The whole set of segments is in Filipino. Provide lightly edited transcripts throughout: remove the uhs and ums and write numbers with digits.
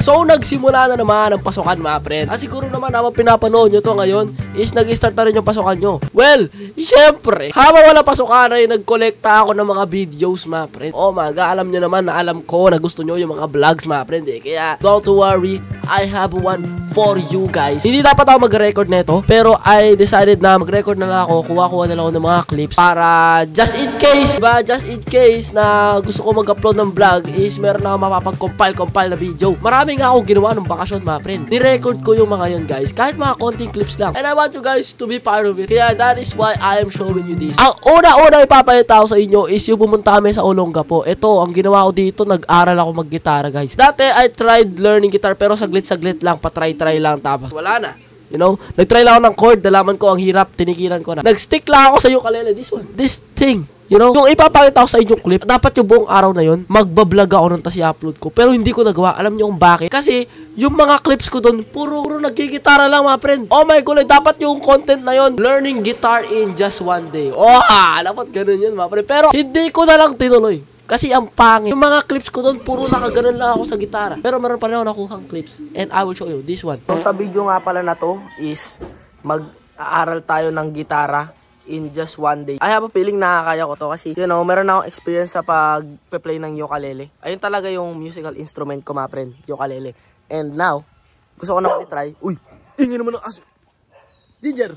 So, nagsimula na naman ang pasukan, mga friend. Siguro naman habang pinapanood nyo to ngayon is nag-start na rin yung pasukan nyo. Well, syempre, habang wala pasukan ay nag-collecta ako ng mga videos, mga friend. Oh my God, alam nyo naman na alam ko na gusto nyo yung mga vlogs, mga friend. Kaya, don't worry, I have one for you guys. Hindi dapat ako mag-record nito, pero I decided na mag-record na lang ako. Kuha-kuha na lang ako ng mga clips para just in case, diba? Just in case na gusto ko mag-upload ng vlog is meron na ako mapapag-compile na video. Marami nga akong ginawa ng bakasyon, mga friend. Ni-record ko yung mga yun, guys. Kahit mga konting clips lang. And I want you guys to be part of it. Kaya that is why I am showing you this. Ang una-una ipapayata ko sa inyo is yung pumunta kami sa Olongapo. Ito, ang ginawa ko dito, nag-aral ako mag-gitara, guys. Dati, I tried learning guitar pero saglit-saglit lang, patry-try lang, tapos wala na. You know, nag-try lang ako ng chord, nalaman ko ang hirap, tinigilan ko na. Nag-stick lang ako sa ukulele, this thing. You know, yung ipapakita ko sa inyong clip, dapat yung buong araw na yun, magbablog ako nun tas i-upload ko. Pero hindi ko nagawa. Alam niyo kung bakit? Kasi, yung mga clips ko dun, puro nagkikitara lang, mga friend. Oh my God, dapat yung content na yun, learning guitar in just one day. Oh, dapat ganun yun, mga friend. Pero, hindi ko na lang tinuloy. Kasi ang pangit. Yung mga clips ko doon, puro nakaganon lang ako sa gitara. Pero meron pa rin ako nakuhang clips. And I will show you this one. So, sa video nga pala na to is mag-aaral tayo ng gitara in just one day. I have a feeling nakakaya ko to kasi, you know, meron akong experience sa pag-play ng ukulele. Ayun talaga yung musical instrument ko, mga friend, ukulele. And now, gusto ko naman i-try. Uy, ingay naman ng aso. Ginger.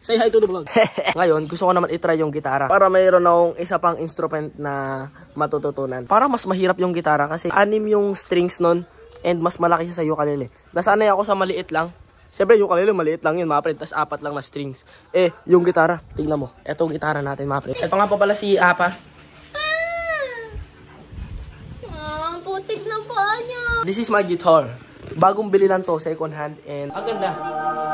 Say hi to the vlog. Ngayon, gusto ko naman i-try yung gitara para mayroon akong isa pang instrument na matututunan. Para mas mahirap yung gitara kasi 6 yung strings nun and mas malaki siya sa ukulele. Nasanay ako sa maliit lang. Siyempre, ukulele maliit lang yun, mga friend. Tas 4 lang na strings. Yung gitara, tingnan mo. Etong gitara natin, mga friend. Ito nga pa pala si Apa. Putik na pa niya. This is my guitar. Bagong bili lang to, second hand, and ang ganda.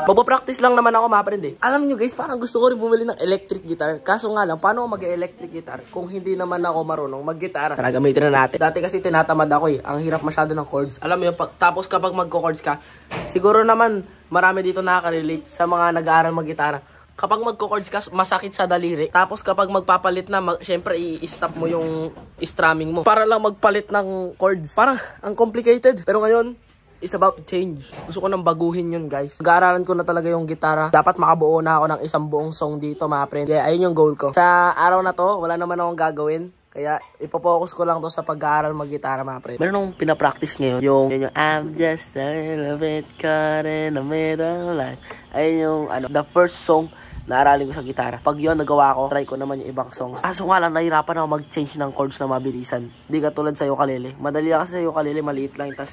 Magpa-practice lang naman ako, mga friend. Alam nyo guys, parang gusto ko rin bumili ng electric guitar. Kaso nga lang, paano ako mag-electric guitar kung hindi naman ako marunong mag-gitara? Tara, gamitin na natin. Dati kasi tinatamad ako Ang hirap masyado ng chords. Alam mo yun, tapos kapag magko-chords ka, siguro naman marami dito nakaka-relate sa mga nag-aaral mag-gitara. Kapag magko-chords ka, masakit sa daliri. Tapos kapag magpapalit na, syempre i-stop mo yung strumming mo. Para lang magpalit ng chords. Parang ang complicated. Pero ngayon, it's about to change. Gusto ko nang baguhin yun, guys. Mag-aaralan ko na talaga yung gitara. Dapat makabuo na ako ng isang buong song dito, mga friend. Kaya ayun yung goal ko. Sa araw na to, wala naman akong gagawin. Kaya ipopokus ko lang to sa pag-aaral mag-gitara, mga friend. Meron akong pinapractice ngayon. Yung I'm just a little bit caught in the middle line. Ayun yung the first song na aralin ko sa gitara. Pag yun nagawa ko, try ko naman yung ibang songs. Kaso nga lang, nahirapan ako mag-change ng chords na mabilisan. Hindi katulad sa ukulele. Madali lang kasi sa ukulele, maliit lang. Tas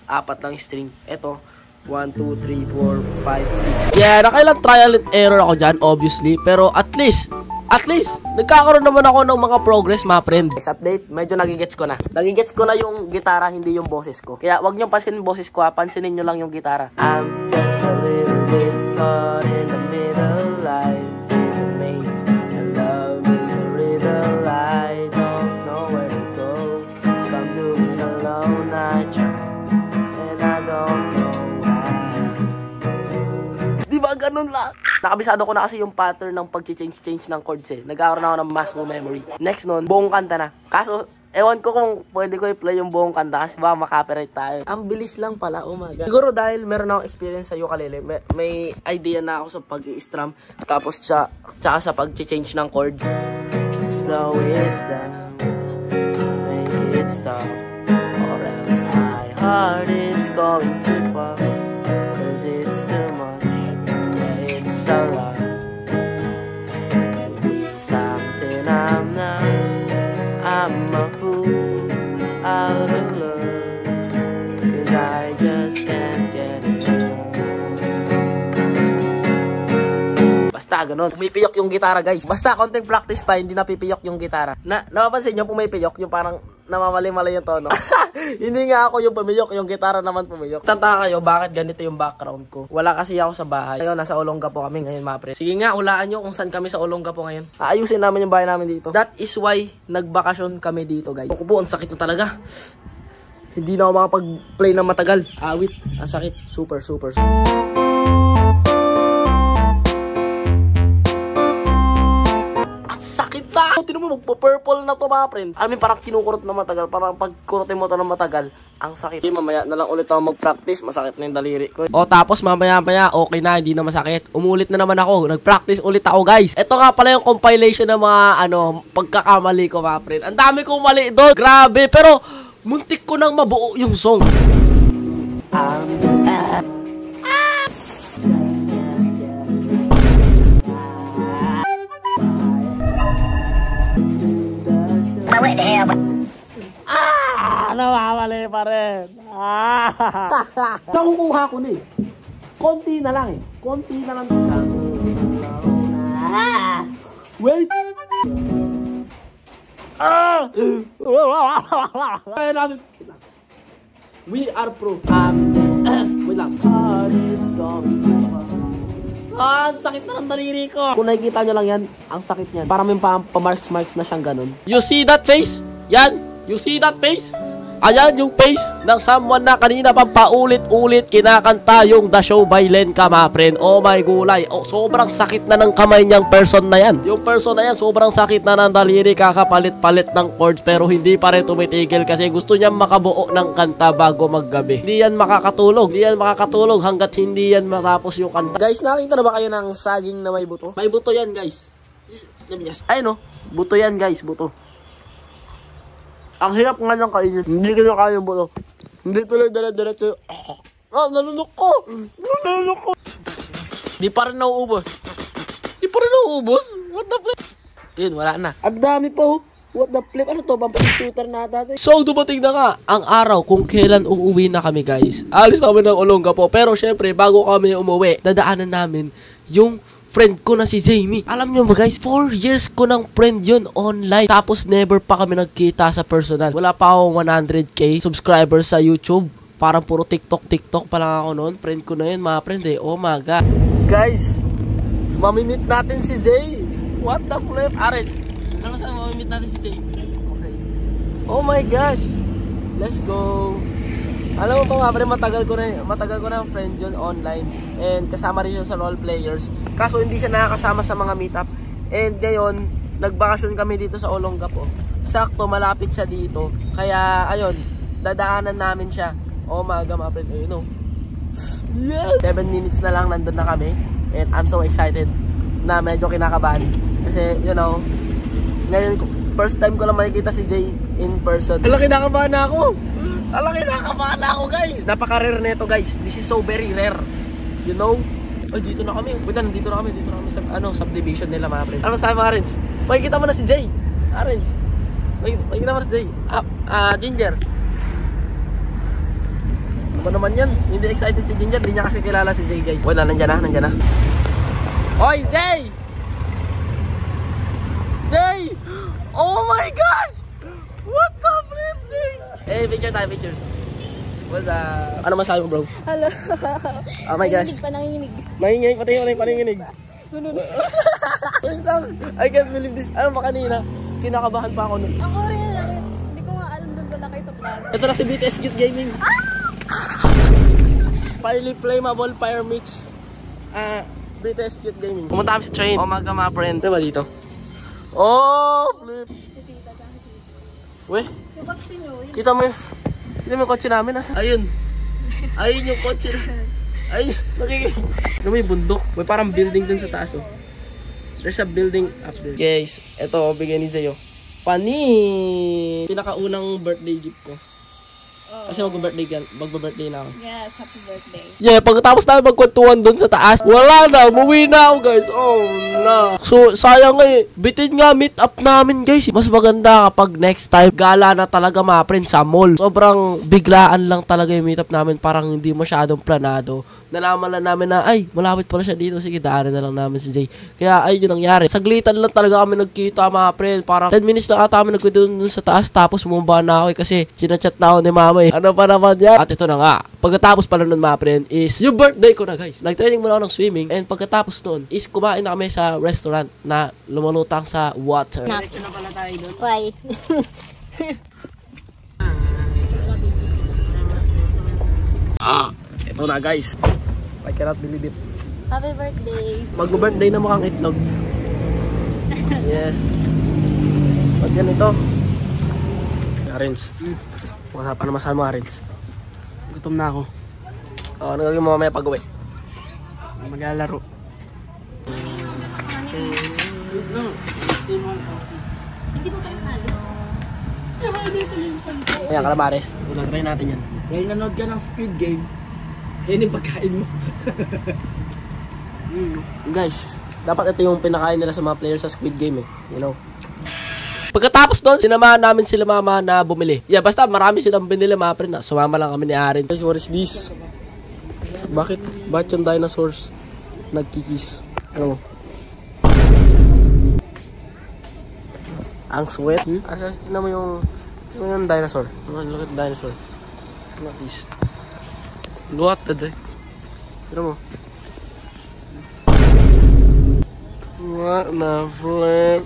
4 lang string. Ito, 1, 2, 3, 4, 5, 6. Yeah, nakailang trial and error ako dyan, obviously. Pero at least, nagkakaroon naman ako ng mga progress, mga friend. Next update, medyo nagigets ko na. Nagigets ko na yung gitara, hindi yung boses ko. Kaya wag nyo pansinin yung boses ko, pansinin nyo lang yung gitara. I'm just a little bit caught in the middle. Life is a maze, and love is a riddle. I don't know where to go. I'm doing so alone, I try. I don't know why. Di ba ganun lang? Nakabisado ko na kasi yung pattern ng pag-change ng chords Nagkakaroon ako ng muscle memory. Next nun, buong kanta na. Kaso, ewan ko kung pwede ko i-play yung buong kanta kasi baka makapiright tayo. Ang bilis lang pala, oh my God. Siguro dahil meron akong experience sa ukulele, may idea na ako sa pag-i-strum, tapos tsaka sa pag-change ng chord. Slow it down, make it stop, or else my heart is going to pop, cause it's too much, yeah, it's a lot to be something I'm not. I'm a fool out of love, cause I just can't get enough. Basta ganun, pumipiyok yung gitara, guys. Basta konting practice pa, hindi napipiyok yung gitara. Napapansin nyo, pumipiyok yung parang namamali-mali yung tono. Hindi nga ako yung pumiyok, yung gitara naman pumiyok. Tantaka kayo, bakit ganito yung background ko? Wala kasi ako sa bahay. Ngayon, nasa Olongapo kami ngayon, mga pre. Sige nga, hulaan nyo kung saan kami sa Olongapo ngayon. Aayusin namin yung bahay namin dito. That is why nagbakasyon kami dito, guys. Ako po, ang sakit na talaga. Hindi na ako makapag-play ng matagal. Awit, ang sakit. Super. Ang sakit na! Tinan mo, magpo-purple na to mga friend. I mean, parang kinukurot na matagal. Parang pag kurutin mo to na matagal, ang sakit. Okay, mamaya na lang ulit ako mag-practice. Masakit na yung daliri ko. O tapos mamaya okay na, hindi na masakit. Umulit na naman ako. Nag-practice ulit ako guys. Ito nga pala yung compilation ng mga pagkakamali ko mga friend. Ang dami kong mali doon. Grabe. Pero muntik ko nang mabuo yung song. Nawawali pa rin. Nakukuha ko na eh. Konti na lang eh. Konti na lang. Wait. We are pro. Wait lang. Ang sakit na ng daliri ko. Kung nakikita nyo lang yan, ang sakit niyan. Parang may pa-marks na siyang ganun. You see that face? Yan. You see that face? Ayan yung face ng someone na kanina pang paulit-ulit kinakanta yung The Show by Lenka, mga friend. Oh my gulay. Oh, sobrang sakit na ng kamay niyang person na yan. Yung person na yan, sobrang sakit na ng daliri, kakapalit-palit ng chords, pero hindi pa rin tumitigil kasi gusto niya makabuo ng kanta bago maggabi. Hindi yan makakatulog. Hindi yan makakatulog hanggat hindi yan matapos yung kanta. Guys, nakita na ba kayo ng saging na may buto? May buto yan, guys. Ay no, buto yan, guys, buto. Ang hirap nga lang kainin. Hindi ko na kaya yung buto. Hindi tuloy dire-diretso. Nalunok ko. Nalunok ko. Di pa rin nauubos. Di pa rin nauubos. What the flip? Yun, wala na. Ang dami pa oh. What the flip? Ano to? Shooter na ata. So, dumating na nga ang araw kung kailan uuwi na kami, guys. Alis na kami ng Olongapo. Pero syempre, bago kami umuwi, dadaanan namin yung friend ko na si Jamie. Alam nyo ba guys, 4 years ko ng friend yun online. Tapos never pa kami nagkita sa personal. Wala pa akong 100k subscribers sa YouTube. Parang puro TikTok pa lang ako noon. Friend ko na yun mga friend eh. Oh my god. Guys, mamimit natin si Jay. What the flip? Ares, ano saan mamimit natin si Jay? Okay. Oh my gosh. Let's go. Alam mo pa nga, matagal ko na friend yun online. And kasama rin siya sa role players. Kaso hindi siya nakakasama sa mga meetup. And ngayon, nagbakasyon kami dito sa Olongapo. Sakto, malapit siya dito. Kaya, ayun, dadaanan namin siya. Oh my God, mga friend. Ayun o. Yes! 7 minutes na lang, nandun na kami. And I'm so excited na medyo kinakabahan. Kasi, you know, ngayon, first time ko lang makikita si Jay in person. Alam, kinakabahan na ako. Alam, kinakabahan na ako, guys. Napaka-rare nito, guys. This is so very rare. You know? Ay, dito na kami. Wait lang, dito na kami sa, subdivision nila, mga friends. Ano sabi, mga friends? Makikita mo na si Jay. Friends. Makikita mo na si Jay. Ginger. Ano naman yan? Hindi excited si Ginger. Hindi niya kasi kilala si Jay, guys. Wait lang, nandyan na. Hoy, Jay! Jay! Oh my gosh! What the flip, Jay? Eh, picture tayo, picture. What's up? Ano masabi mo, bro? Hello. Oh my gosh. Nanginginig. Nanginginig, patingin. I can't believe this. Ano ba kanina? Kinakabahan pa ako nun. Ako rin, hindi ko nga alam doon pala kayo sa plaza. Ito na si BTS Cute Gaming. Finally Flammable Fire Meets BTS Cute Gaming. Pumunta kami sa train. Oh my God, mga friend. Diba dito? Oh, flip. Weh, Yung kotse nyo. kita mo yun. Kita mo yung kotse namin. Nasa? Ayun. Ayun yung kotse. Ayun. Nakikinig. Ano may bundok? May parang building dun sa taas. Oh. There's a building up there. Guys, ito. Bigyan ni Zayo. Panis! Pinakaunang birthday gift ko. Kasi magbe-birthday na ako. Yes, happy birthday. Yeah, pagkatapos namin magkwentuhan doon sa taas, wala na, umuwi na ako guys. Oh no. So, sayang eh. Bitin nga meet up namin guys. Mas maganda kapag next time, gala na talaga mga friend sa mall. Sobrang biglaan lang talaga yung meet up namin. Parang hindi masyadong planado. Nalaman lang namin na, ay, malapit pala siya dito. Sige, daanan na lang namin si Jay. Kaya, ayun yung nangyari. Saglitan lang talaga kami nagkita mga friend. Parang 10 minutes na ata kami nagkita doon sa taas. Tapos bumaba na ako kasi sinachat na ako ni mama eh. Ano pa naman yan? At ito na nga. Pagkatapos pala nun mga friend is yung birthday ko na guys. Nag-training muna ako ng swimming. And pagkatapos nun is kumain na kami sa restaurant na lumalutang sa water. Diretso na pala tayo doon. Why? Ito na guys. I cannot believe it. Happy birthday. Mag-birthday na mukhang itlog. Yes. ganito. Arins. Ano masabi mo, Arins? Gutom na ako. Ano gagawin mo mamaya pag-uwi? Maglalaro. Hindi ko kayo halo. Ayan, kalamares. Try natin yan. Dahil nanood ka ng Squid Game, yan yung pagkain mo. Guys, dapat ito yung pinakain nila sa mga players sa Squid Game eh. You know? Pagkatapos doon, sinamahan namin sila mama na bumili. Yeah, basta marami silang binili mga pre na. Sumama lang kami ni Aaron. Guys, what is this? Bakit yung dinosaurs nagkikis? Ano? Ang sweat? Asa, tignan mo yung dinosaur. Look at the dinosaur. Look at this. Look at that. Tignan mo. What the flip?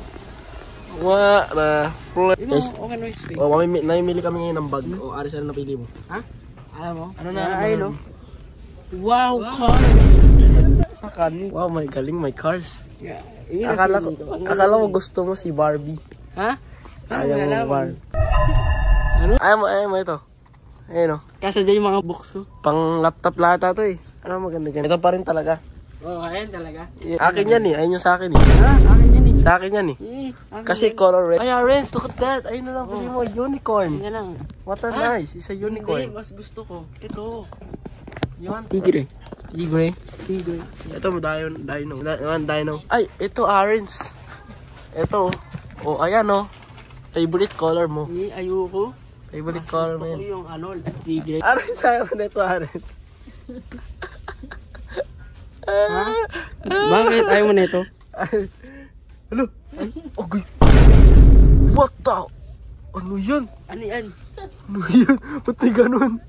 What the flip? Guys, Okay, no, space. oh, namimili kami ngayon ng bag. O, Aris, ano napili mo? Ha? Alam mo? Ano na? Ay, no? Wow, cars! Sa kanin. Wow, may galing, may cars. Yeah. Akala ko gusto mo si Barbie. Ha? Ayaw mo Barbie. Ano? Ayaw mo ito. Ayun o. Kasi dyan yung mga books ko. Pang laptop lata to eh. Ano maganda ganito? Ito pa rin talaga. Oo, ayan talaga. Akin yan eh. Ayun yung sa akin eh. Ha? Akin yan eh. Sa akin yan eh. Kasi color red. Ay, Aaron, look at that. Ayun na lang pili mo. Unicorn. Yan lang. What a nice. It's a unicorn. Hindi, mas gusto ko. Ito. You want Tigre. Tigre? Tigre. Ito, dino. Ay, ito orange. Ito. Oh, ayan oh. Favorite color mo. Ayoko. Favorite Mas color gusto mo ko yan. yung tigre. Orange, sayo mo nito, orange. Ha? Bakit? Ayaw mo nito? Ano? Okay. What the? Ano yan? Ano yan? Ano yan? Ba't may ganun?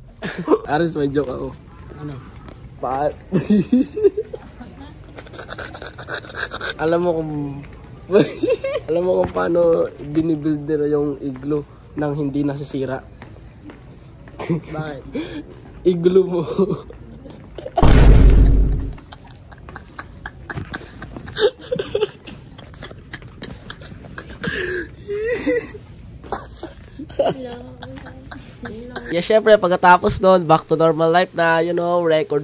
Aris, may joke ako. Ano? Alam mo kung paano binibuild nila yung igloo nang hindi nasisira. Bakit? Igloo mo. Yeah, syempre, pagkatapos nun, back to normal life na, you know, record,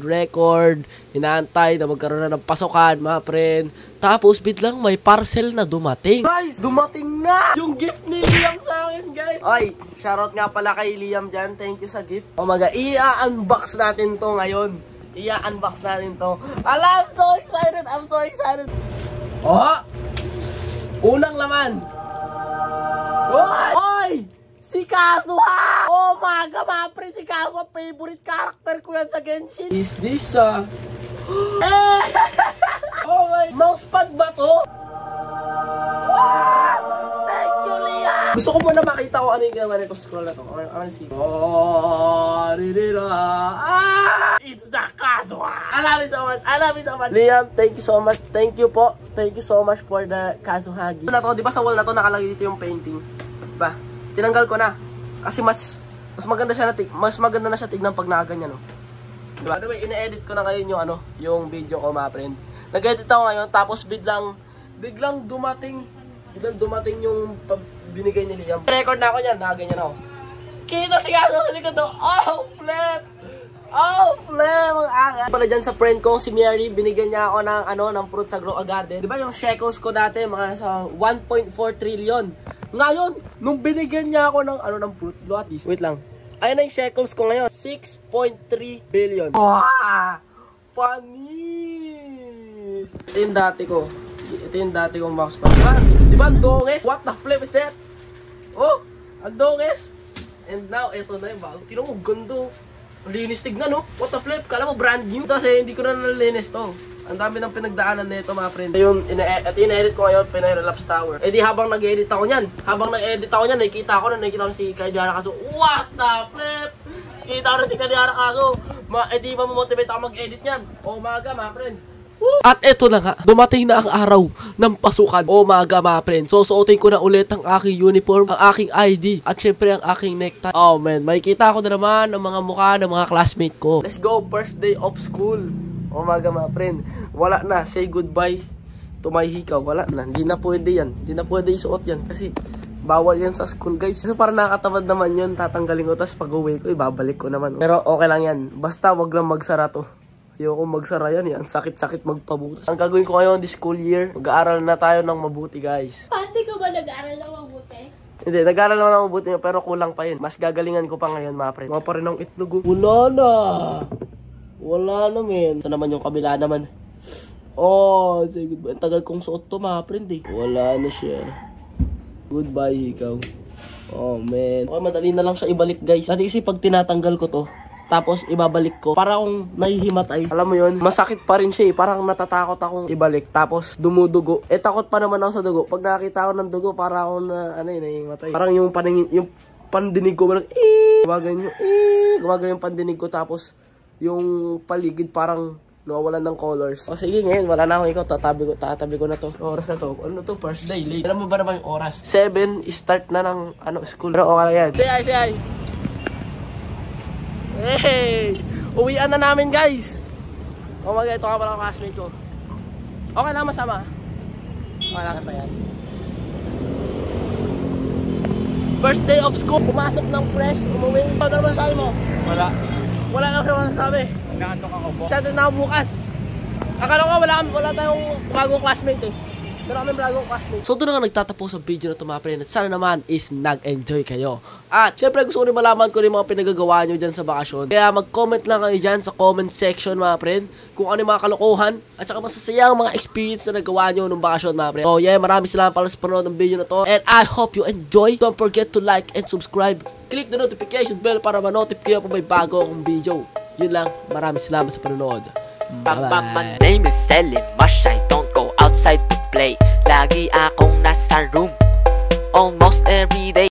inaantay na magkaroon na ng pasukan, mga friend. Tapos, biglang may parcel na dumating. Guys, dumating na! Yung gift ni Liam sa akin, guys. Oy, shoutout nga pala kay Liam dyan. Thank you sa gift. Oh my God, i-unbox natin to ngayon. I-unbox natin to. I'm so excited! I'm so excited! Oh! Unang laman! Oy! Si Kazuha! Oh my God, mga pre, si Kazuha, favorite character ko yan sa Genshin. Is this oh my, mousepad ba to? Wow! Thank you, Leah! Gusto ko muna makita ko ano yung ginawa nito. Scroll na to. I wanna see. It's the Kazuha! I love it so much. Liam, thank you so much. Thank you po. Thank you so much for the Kazuhagi. Ito na to, di ba sa wall na to nakalagay dito yung painting? Diba? Tinanggal ko na. Kasi mas maganda siya na siya tignan pag nakaganyan, no. Diba? Ano ba, ine-edit ko na ngayon yung yung video ko, mga friend. Nag-edit ako ngayon tapos biglang dumating yung binigay ni Liam. Record na ako niyan, nakaganyan ako. Kita si Kaso sa likod do. Oh, flip. Ang aga. Pala dyan sa friend ko, si Mary, binigyan niya ako ng fruit sa Grow a Garden. Diba yung shekels ko dati, mga sa 1.4 trillion. Ngayon, nung binigyan niya ako ng fruit, look at this. Wait lang. Ayun na yung shekels ko ngayon. 6.3 billion. Wow! Panis! Ito yung dati kong box pa. Diba ang donges? What the flip is that? Oh! Ang donges! And now, ito na yung bago. Tino mo, gando. Linis tignan, no? What the flip? Kala mo brand new. Kasi hindi ko na nalinis to. Ang dami ng pinagdaanan nito, mga friend. Yung ina-edit ko ngayon, Pinay-Relapse Tower. Eh di habang nag-edit ako niyan, nakikita ko si Kadiara Kaso. What the flip? Kita ko na si Kadiara Kaso. Di ba mo-motivate ako mag-edit niyan? Umaga, mga friend. At eto na nga, dumating na ang araw ng pasukan. Umaga, mga friend. So, suotin ko na ulit ang aking uniform, ang aking ID, at syempre ang aking necktie. Oh man, makikita ko na naman ang mga mukha ng mga classmate ko. Let's go, first day of school. Umaga, mga friend. Wala na, say goodbye to my hikaw. Wala na, hindi na pwede yan. Hindi na pwede isuot yan kasi Bawal yan sa school, guys. Kasi parang nakakatamad naman yun. Tatanggalin ko, tapos pag-uwi ko, ibabalik ko naman. Pero okay lang yan. Basta wag lang magsara to. Ayoko magsara yan. Yan, sakit-sakit magpabutas. Ang gagawin ko ngayon this school year, mag-aaral na tayo ng mabuti, guys. Pati ka ba nag-aaral ng mabuti? Hindi, nag-aaral naman ng mabuti, pero kulang pa yun. Mas gagalingan ko pa ngayon, mga pre. Mga pa rin ang itlog. Wala na. Wala na, men. Ito naman yung kabila naman. Oh, say goodbye. Ang tagal kong suot to, mga friend, eh. Wala na siya. Goodbye, ikaw. Oh, man. Okay, madali na lang siya ibalik, guys. Dati kasi pag tinatanggal ko to, tapos ibabalik ko, para akong nahihimatay. Alam mo yun, masakit pa rin siya eh. Parang natatakot akong ibalik, tapos dumudugo. Eh, takot pa naman ako sa dugo. Pag nakita ko ng dugo, para ako na, nahihimatay. Parang yung pandinig ko, parang, gumagano yung pandinig ko, tapos yung paligid parang nawawalan ng colors. O sige, ngayon, wala na akong ikaw. Tatabi ko na to. Oras na to. Ano to? First day, late. Alam mo ba naman yung oras? 7, start na ng school. Pero okay lang yan. Say hi. Hey! Uwian na namin, guys. Oh my God, ito ka pala ang classmate ko. Okay lang, masama. Okay lang ito yan. First day of school. Pumasok ng fresh, umuwi. Ano naman sabi mo? Wala lang naman sabi. Nakaantok ako po. Sabi na ako bukas. Akala ko wala tayong bagong classmate eh. Pero kami bagong classmate. So doon na nga nagtatapos ang video na ito, mga friend. At sana naman is nag-enjoy kayo. At syempre gusto ko rin malaman ko rin mga pinagagawa nyo dyan sa bakasyon. Kaya mag-comment lang kayo dyan sa comment section, mga friend, kung ano yung mga kalokohan at saka masasayang mga experience na nagawa nyo nung bakasyon, mga friend. So yeah, maraming salamat pala sa panonood ng video na to. And I hope you enjoy. Don't forget to like and subscribe. Click the notification bell para ma-notify kayo kung may bago akong video. Yun lang, maraming salamat sa panonood. Bye-bye. My name is Selim Mash. I don't go outside to play. Lagi akong nasa room almost every day.